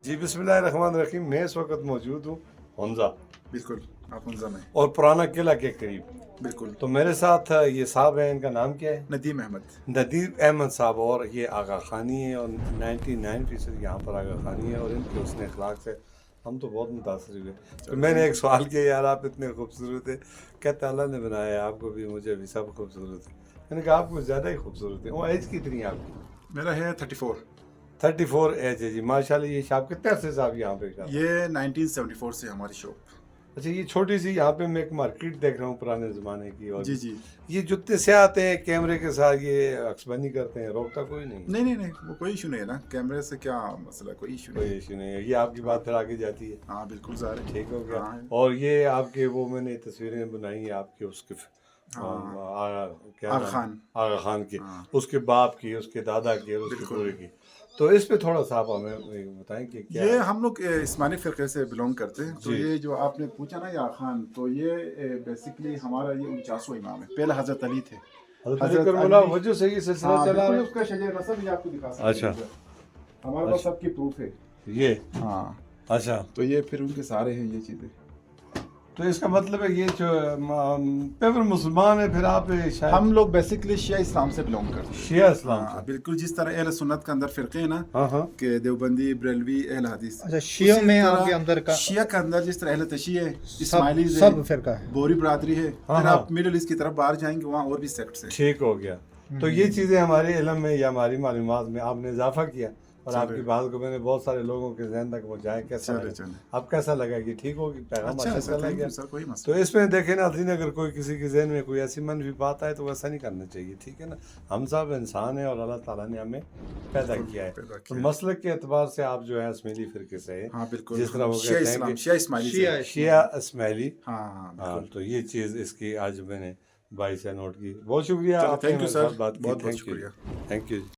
جی بسم اللہ الرحمن الرحیم. میں اس وقت موجود ہوں ہنزا بالکل آپ حمزہ میں اور پرانا قلعہ کے قریب. بالکل. تو میرے ساتھ یہ صاحب ہیں, ان کا نام کیا ہے؟ ندیم احمد. ندیم احمد صاحب. اور یہ آغا خانی ہے اور 99% یہاں پر آغا خانی ہے اور ان کے حسن اخلاق سے ہم تو بہت متاثر ہوئے. تو میں نے ایک سوال کیا, یار آپ اتنے خوبصورت ہیں, کہتے اللہ نے بنایا ہے آپ کو بھی مجھے بھی سب خوبصورت ہے. میں نے کہا آپ کو زیادہ ہی خوبصورت ہے. وہ ایج کتنی ہے آپ کی؟ میرا ہے 34. 34 ایج ہے جی, ماشاء اللہ. یہ شاپ کتنے عرصے سے آپ یہاں پہ کر؟ یہ 1974 سے ہماری شاپ. اچھا, یہ چھوٹی سی یہاں پہ میں ایک مارکیٹ دیکھ رہا ہوں پرانے زمانے کی. اور جی جی. یہ جتنے سے آتے ہیں کیمرے کے ساتھ یہ عکس بندی کرتے ہیں, روکتا کوئی نہیں؟ نہیں وہ کوئی ایشو نہیں ہے نا, کیمرے سے کیا مسئلہ, کوئی ایشو نہیں. کوئی ایشو نہیں ہے. یہ آپ کی بات پھر آگے جاتی ہے. ہاں بالکل ظاہر ہے. ٹھیک ہو گیا. ہاں. اور یہ آپ کے وہ میں نے تصویریں بنائی ہیں آپ کے اس کے آغا خان. آغا خان کی, ہاں. اس کے باپ کی, اس کے دادا کی اور اس کے پورے کی. تو اس پہ تھوڑا سا آپ ہمیں بتائیں کہ کیا یہ ہم لوگ عثمانی فرقے سے بلونگ کرتے ہیں. تو جی. یہ جو آپ نے پوچھا نا یہ آغا خان, تو یہ بیسیکلی ہمارا یہ 49واں امام ہے. پہلے حضرت علی تھے. حضرت کرم وجہ سے یہ سلسلہ چلا رہا ہے. اس کا شجر نسب یہ آپ کو دکھا سکتے ہیں. اچھا, ہمارے پاس سب کی پروف ہے یہ. ہاں. اچھا, تو یہ پھر ان کے سارے ہیں یہ چیزیں. تو اس کا مطلب ہے یہ جو پیور مسلمان ہے, پھر آپ شاید ہم لوگ بیسیکلی شیعہ اسلام سے بلونگ کرتے ہیں. شیعہ اسلام ہاں سے. بالکل, جس طرح اہل سنت کے اندر فرقے ہیں نا, ہاں ہاں, کہ دیوبندی, بریلوی, اہل حدیث. اچھا, شیعہ میں آپ کے اندر کا شیعہ کے اندر جس طرح اہل تشیع ہے, اسماعیلی ہے, سب فرقہ ہے, بوری برادری ہے. ہاں پھر ہاں. آپ مڈل ایسٹ کی طرف باہر جائیں گے, وہاں اور بھی سیکٹس ہیں. ٹھیک ہو گیا. تو یہ چیزیں ہمارے علم میں یا ہماری معلومات میں آپ نے اضافہ کیا, اور آپ کی بات کو میں نے بہت سارے لوگوں کے ذہن تک پہنچایا. کیسا لگا آپ, کیسا لگا کہ ٹھیک ہوگی پیغام اچھا چلا گیا؟ تو اس میں دیکھیں نا عظیم, اگر کوئی کسی کے ذہن میں کوئی ایسی منفی بات آئے تو ویسا نہیں کرنا چاہیے. ٹھیک ہے نا, ہم سب انسان ہیں اور اللہ تعالیٰ نے ہمیں پیدا کیا ہے. تو مسلک کے اعتبار سے آپ جو ہے اسماعیلی فرقے سے ہیں, جس طرح وہ کہتے ہیں کہ شیعہ اسماعیلی. ہاں, تو یہ چیز اس کی آج میں نے 22 نوٹ کی. بہت شکریہ آپ نے ہمارے ساتھ بات کی. Thank you.